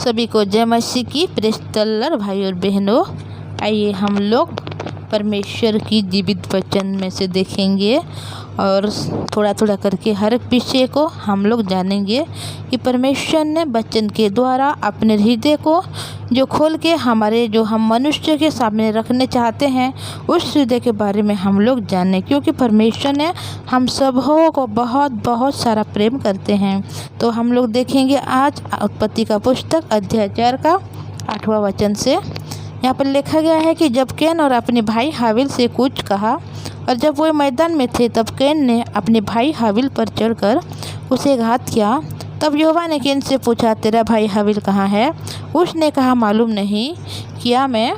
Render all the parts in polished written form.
सभी को जय मसीह की। प्रेस द लॉर्ड भाई और बहनों, आइए हम लोग परमेश्वर की जीवित वचन में से देखेंगे और थोड़ा थोड़ा करके हर एक विषय को हम लोग जानेंगे कि परमेश्वर ने वचन के द्वारा अपने हृदय को जो खोल के हम मनुष्य के सामने रखने चाहते हैं, उस हृदय के बारे में हम लोग जानें, क्योंकि परमेश्वर ने हम सबों को बहुत बहुत सारा प्रेम करते हैं। तो हम लोग देखेंगे आज उत्पत्ति का पुस्तक अध्याय 4 का 8वां वचन से। यहाँ पर लिखा गया है कि जब कैन और अपने भाई हाबिल से कुछ कहा और जब वो मैदान में थे, तब कैन ने अपने भाई हाबिल पर चढ़कर उसे घात किया। तब यहोवा ने कैन से पूछा, तेरा भाई हाबिल कहाँ है? उसने कहा, मालूम नहीं, क्या मैं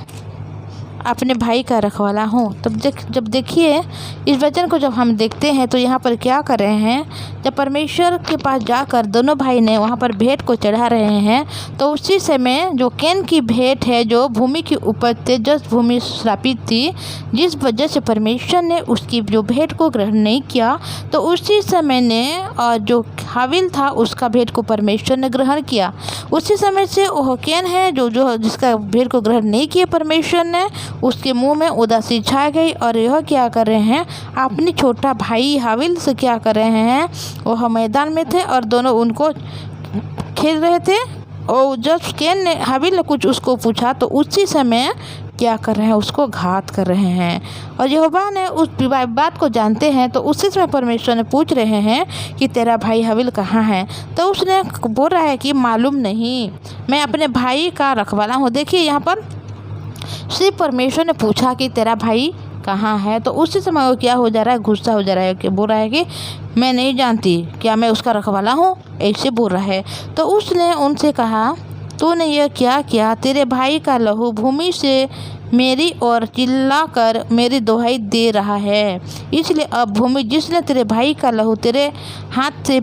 अपने भाई का रखवाला हूँ। जब देखिए इस वचन को जब हम देखते हैं तो यहाँ पर क्या कर रहे हैं, जब परमेश्वर के पास जाकर दोनों भाई ने वहाँ पर भेंट को चढ़ा रहे हैं, तो उसी समय जो कैन की भेंट है, जो भूमि की ऊपर तेजस भूमि श्रापित थी, जिस वजह से परमेश्वर ने उसकी जो भेंट को ग्रहण नहीं किया, तो उसी समय ने और जो हाबिल था उसका भेंट को परमेश्वर ने ग्रहण किया। उसी समय से वह कैन है जो जिसका भेंट को ग्रहण नहीं किया परमेश्वर ने, उसके मुंह में उदासी छा गई और यह क्या कर रहे हैं, अपने छोटा भाई हाबिल से क्या कर रहे हैं, वह मैदान में थे और दोनों उनको खेल रहे थे। और जब कैन ने हाबिल ने कुछ उसको पूछा तो उसी समय क्या कर रहे हैं, उसको घात कर रहे हैं। और यहोवा ने उस बात को जानते हैं, तो उसी समय परमेश्वर ने पूछ रहे हैं कि तेरा भाई हाबिल कहाँ है? तो उसने बोल रहा है कि मालूम नहीं, मैं अपने भाई का रखवाला हूँ। देखिए यहाँ पर सिर्फ परमेश्वर ने पूछा कि तेरा भाई कहाँ है, तो उसी समय वो क्या हो जा रहा है, गुस्सा हो जा रहा है कि बोल रहा है कि मैं नहीं जानती, क्या मैं उसका रखवाला हूँ, ऐसे बोल रहा है। तो उसने उनसे कहा, तूने यह क्या किया? तेरे भाई का लहू भूमि से मेरी ओर चिल्ला कर मेरी दुहाई दे रहा है, इसलिए अब भूमि जिसने तेरे भाई का लहू तेरे हाथ से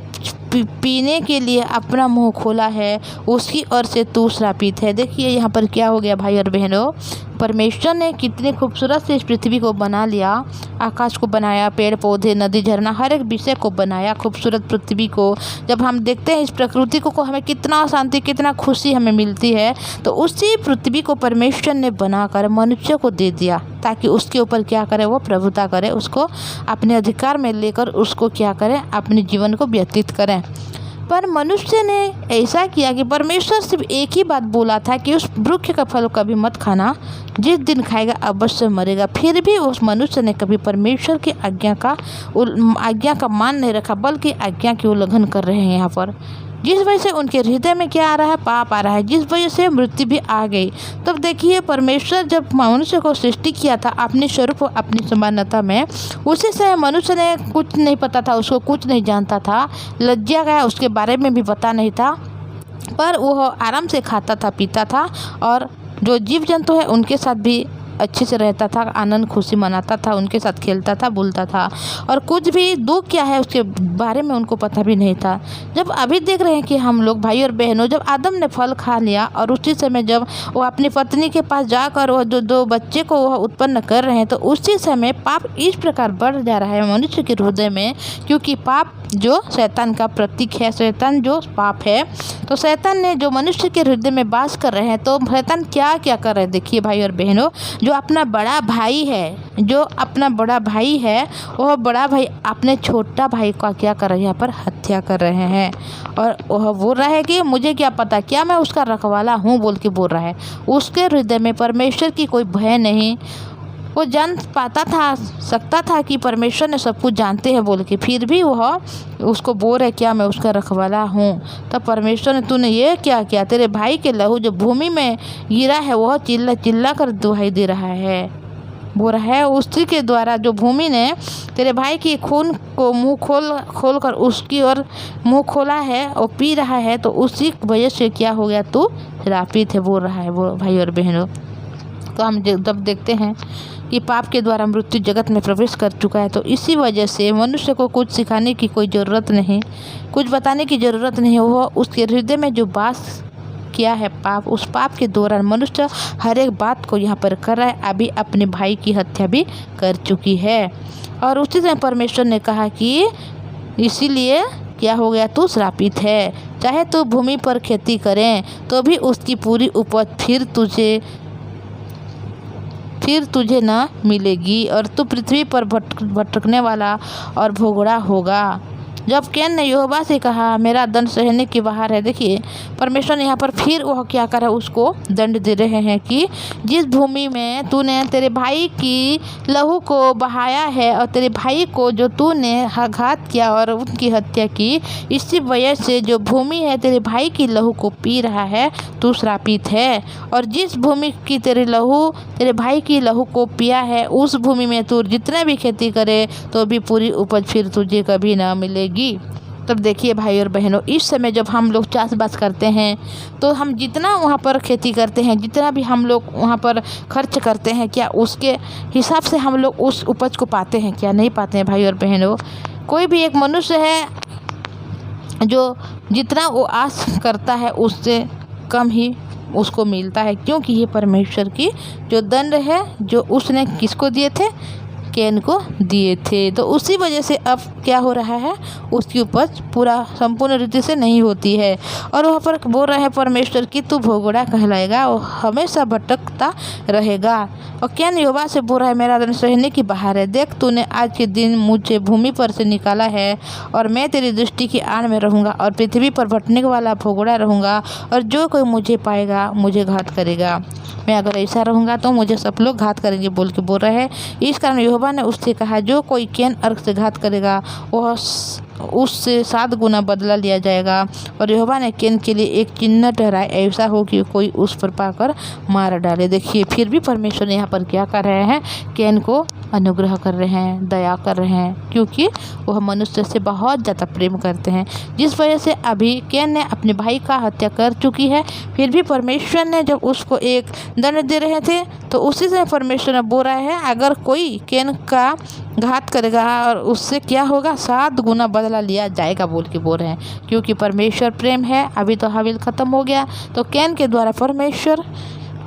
पीने के लिए अपना मुंह खोला है, उसकी ओर से तू श्रापित है। देखिए यहाँ पर क्या हो गया भाई और बहनों, परमेश्वर ने कितने खूबसूरत से इस पृथ्वी को बना लिया, आकाश को बनाया, पेड़ पौधे, नदी झरना, हर एक विषय को बनाया, खूबसूरत पृथ्वी को। जब हम देखते हैं इस प्रकृति को हमें कितना शांति, कितना खुशी हमें मिलती है। तो उसी पृथ्वी को परमेश्वर ने बनाकर मनुष्य को दे दिया ताकि उसके ऊपर क्या करे, वो प्रभुता करे, उसको अपने अधिकार में लेकर उसको क्या करे, अपने जीवन को व्यतीत करें। पर मनुष्य ने ऐसा किया कि परमेश्वर सिर्फ एक ही बात बोला था कि उस वृक्ष का फल कभी मत खाना, जिस दिन खाएगा अवश्य मरेगा। फिर भी उस मनुष्य ने कभी परमेश्वर की आज्ञा का मान नहीं रखा, बल्कि आज्ञा की उल्लंघन कर रहे हैं यहाँ पर, जिस वजह से उनके हृदय में क्या आ रहा है, पाप आ रहा है, जिस वजह से मृत्यु भी आ गई। तब देखिए परमेश्वर जब मनुष्य को सृष्टि किया था अपने स्वरूप अपनी समानता में, उसी समय मनुष्य ने कुछ नहीं पता था, उसको कुछ नहीं जानता था, लज्जा गया, उसके बारे में भी पता नहीं था, पर वह आराम से खाता था, पीता था और जो जीव जंतु है उनके साथ भी अच्छे से रहता था, आनंद खुशी मनाता था, उनके साथ खेलता था, बोलता था, और कुछ भी दुख क्या है उसके बारे में उनको पता भी नहीं था। जब अभी देख रहे हैं कि हम लोग भाई और बहनों, जब आदम ने फल खा लिया और उसी समय जब वो अपनी पत्नी के पास जाकर वो दो बच्चे को वह उत्पन्न कर रहे हैं, तो उसी समय पाप इस प्रकार बढ़ जा रहा है मनुष्य के हृदय में, क्योंकि पाप जो शैतान का प्रतीक है, शैतान जो पाप है, तो शैतान ने जो मनुष्य के हृदय में वास कर रहे हैं, तो शैतान क्या क्या कर रहे हैं। देखिए भाई और बहनों, जो अपना बड़ा भाई है, वह बड़ा भाई अपने छोटा भाई का क्या कर रहे हैं, यहाँ पर हत्या कर रहे हैं। और वह बोल रहा है कि मुझे क्या पता, क्या मैं उसका रखवाला हूँ, बोल के बोल रहा है। उसके हृदय में परमेश्वर की कोई भय नहीं, वो जान पाता था, सकता था कि परमेश्वर ने सब कुछ जानते हैं बोल के, फिर भी वह उसको बोल रहे क्या मैं उसका रखवाला हूँ। तब परमेश्वर ने, तूने ये क्या किया? तेरे भाई के लहू जो भूमि में गिरा है, वह चिल्ला चिल्ला कर दुहाई दे रहा है, बोल रहा है उसी के द्वारा जो भूमि ने तेरे भाई की खून को मुँह खोल कर उसकी ओर मुँह खोला है और पी रहा है, तो उसी वजह से क्या हो गया, तू श्रापित है, बोल रहा है वो भाई और बहनों। तो हम जब देखते हैं कि पाप के द्वारा मृत्यु जगत में प्रवेश कर चुका है, तो इसी वजह से मनुष्य को कुछ सिखाने की कोई ज़रूरत नहीं, कुछ बताने की ज़रूरत नहीं। वह उसके हृदय में जो वास किया है पाप, उस पाप के दौरान मनुष्य हर एक बात को यहाँ पर कर रहा है। अभी अपने भाई की हत्या भी कर चुकी है। और उसी समय परमेश्वर ने कहा कि इसीलिए क्या हो गया, तू श्रापित है। चाहे तू भूमि पर खेती करें तो भी उसकी पूरी उपज फिर तुझे न मिलेगी और तू पृथ्वी पर भटकने वाला और भोगड़ा होगा। जब कैन ने यहोवा से कहा, मेरा दंड सहने की बाहर है। देखिए परमेश्वर ने यहाँ पर फिर वह क्या कर रहा है, उसको दंड दे रहे हैं कि जिस भूमि में तूने तेरे भाई की लहू को बहाया है और तेरे भाई को जो तूने घात किया और उनकी हत्या की, इसी वजह से जो भूमि है तेरे भाई की लहू को पी रहा है, तू श्रापित है। और जिस भूमि की तेरे भाई की लहू को पिया है, उस भूमि में तू जितना भी खेती करे तो भी पूरी उपज फिर तुझे कभी ना मिलेगी। तब देखिए भाई और बहनों, इस समय जब हम लोग चाषबास करते हैं तो हम जितना वहाँ पर खेती करते हैं, जितना भी हम लोग वहाँ पर खर्च करते हैं, क्या उसके हिसाब से हम लोग उस उपज को पाते हैं? क्या नहीं पाते हैं भाई और बहनों। कोई भी एक मनुष्य है जो जितना वो आस करता है उससे कम ही उसको मिलता है, क्योंकि ये परमेश्वर की जो दंड है जो उसने किसको दिए थे, कैन को दिए थे। तो उसी वजह से अब क्या हो रहा है, उसकी उपज पूरा संपूर्ण रीति से नहीं होती है। और वहाँ पर बोल रहा है परमेश्वर कि तू भोगड़ा कहलाएगा और हमेशा भटकता रहेगा। और कैन यहोवा से बोल रहा है, मेरा दंड सहने की बाहर है। देख तूने आज के दिन मुझे भूमि पर से निकाला है और मैं तेरी दृष्टि की आड़ में रहूँगा और पृथ्वी पर भटकने वाला भोगड़ा रहूँगा, और जो कोई मुझे पाएगा मुझे घात करेगा। मैं अगर ऐसा रहूँगा तो मुझे सब लोग घात करेंगे बोल के बोल रहे हैं। इस कारण यहोवा ने उससे कहा, जो कोई कैन अर्क से घात करेगा वह उससे 7 गुना बदला लिया जाएगा। और यहोवा ने कैन के लिए एक चिन्ह ठहराया, ऐसा हो कि कोई उस पर पाकर मार डाले। देखिए फिर भी परमेश्वर ने यहाँ पर क्या कर रहे हैं, कैन को अनुग्रह कर रहे हैं, दया कर रहे हैं, क्योंकि वह मनुष्य से बहुत ज़्यादा प्रेम करते हैं, जिस वजह से अभी कैन ने अपने भाई का हत्या कर चुकी है। फिर भी परमेश्वर ने जब उसको एक दंड दे रहे थे तो उसी से परमेश्वर ने बोल रहा है, अगर कोई कैन का घात करेगा और उससे क्या होगा, 7 गुना बदला लिया जाएगा बोल के बोल रहे हैं, क्योंकि परमेश्वर प्रेम है। अभी तो हाबिल ख़त्म हो गया, तो कैन के द्वारा परमेश्वर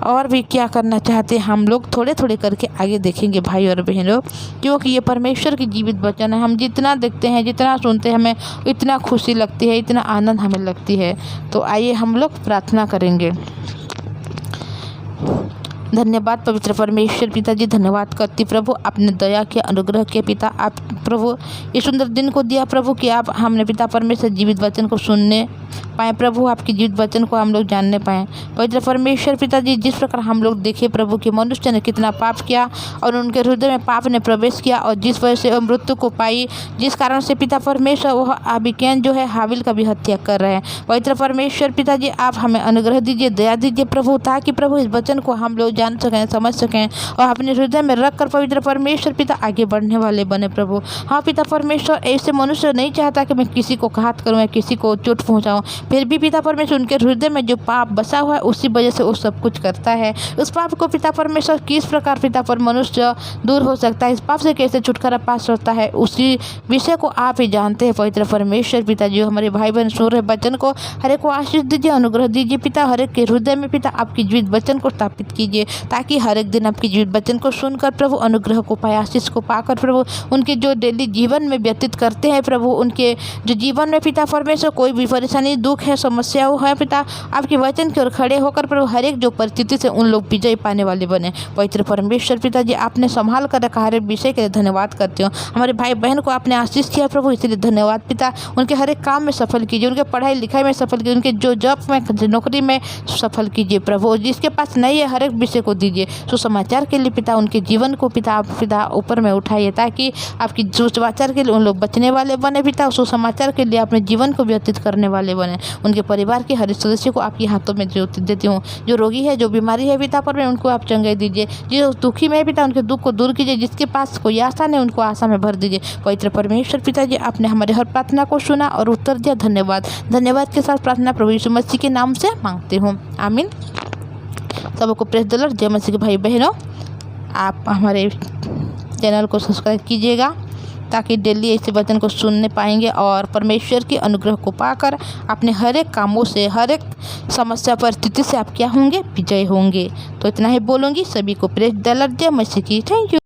और भी क्या करना चाहते हैं हम लोग थोड़े थोड़े करके आगे देखेंगे भाई और बहनों, क्योंकि ये परमेश्वर की जीवित वचन है। हम जितना देखते हैं, जितना सुनते हैं, हमें इतना खुशी लगती है, इतना आनंद हमें लगती है। तो आइए हम लोग प्रार्थना करेंगे। धन्यवाद पवित्र परमेश्वर पिताजी, धन्यवाद करती प्रभु, आपने दया के अनुग्रह के पिता, आप प्रभु ये सुंदर दिन को दिया प्रभु कि आप हमने पिता परमेश्वर जीवित वचन को सुनने पाएँ प्रभु, आपकी जीवित वचन को हम लोग जानने पाएँ। पवित्र परमेश्वर पिताजी, जिस प्रकार हम लोग देखे प्रभु कि मनुष्य ने कितना पाप किया और उनके हृदय में पाप ने प्रवेश किया और जिस वजह से वह मृत्यु को पाई, जिस कारण से पिता परमेश्वर वह अभी कैन जो है हाबिल का भी हत्या कर रहे हैं। पवित्र परमेश्वर पिताजी, आप हमें अनुग्रह दीजिए, दया दीजिए प्रभु, ताकि प्रभु इस वचन को हम लोग जान सकें, समझ सकें और अपने हृदय में रख कर पवित्र परमेश्वर पिता आगे बढ़ने वाले बने प्रभु। हाँ पिता परमेश्वर, ऐसे मनुष्य नहीं चाहता कि मैं किसी को घात करूँ या किसी को चोट पहुँचाऊँ, फिर भी पिता परमेश्वर उनके हृदय में जो पाप बसा हुआ है उसी वजह से वो सब कुछ करता है। उस पाप को पिता परमेश्वर किस प्रकार पिता पर मनुष्य दूर हो सकता है, इस पाप से कैसे छुटकारा पा सकता है, उसी विषय को आप ही जानते हैं। पवित्र परमेश्वर पिता जी, हमारे भाई बहन सुन रहे वचन को हर एक को आशीष दीजिए, अनुग्रह दीजिए पिता, हर एक के हृदय में पिता आपकी जीवित वचन को स्थापित कीजिए, ताकि हर एक दिन आपकी जीवित वचन को सुनकर प्रभु अनुग्रह को पाए, आशीष को पाकर प्रभु उनके जो डेली जीवन में व्यतीत करते हैं प्रभु, उनके जो जीवन में पिता परमेश्वर कोई भी परेशानी, दुख है, समस्या है पिता, आपके वचन की ओर खड़े होकर प्रभु हर एक जो परिस्थिति से उन लोग विजय पाने वाले बने। पवित्र परमेश्वर पिता जी, आपने संभाल कर रखा हर एक विषय के लिए धन्यवाद करती हूँ। हमारे भाई बहन को आपने आशीष किया प्रभु, इसलिए धन्यवाद पिता। उनके हर एक काम में सफल कीजिए, उनके पढ़ाई लिखाई में सफल कीजिए, उनके जो जॉब में नौकरी में सफल कीजिए प्रभु, जिसके पास नहीं है हर एक विषय को दीजिए। सुसमाचार के लिए पिता उनके जीवन को पिता ऊपर में उठाइए, ताकि आपकी सुसमाचार के लिए उन लोग बचने वाले बने पिता, सुसमाचार के लिए अपने जीवन को व्यतीत करने वाले बने। उनके परिवार के हर एक सदस्य को आपके हाथों में देती हूँ। जो रोगी है, जो बीमारी है पिता पर उनको आप चंगाई दीजिए, जो दुखी में है पिता उनके दुख को दूर कीजिए, जिसके पास कोई आशा नहीं उनको आशा में भर दीजिए। पवित्र परमेश्वर पिता जी, आपने हमारे हर प्रार्थना को सुना और उत्तर दिया, धन्यवाद। धन्यवाद के साथ प्रार्थना प्रभु यीशु मसीह के नाम से मांगती हूँ, आमीन। सबको प्रेज द लॉर्ड। जय मसीह के भाई बहनों, आप हमारे चैनल को सब्सक्राइब कीजिएगा, ताकि डेली ऐसे वचन को सुनने पाएंगे और परमेश्वर के अनुग्रह को पाकर अपने हर एक कामों से, हर एक समस्या परिस्थिति से आप क्या होंगे, विजय होंगे। तो इतना ही बोलूँगी। सभी को प्रेज द लॉर्ड। जय मसीह की। Thank you.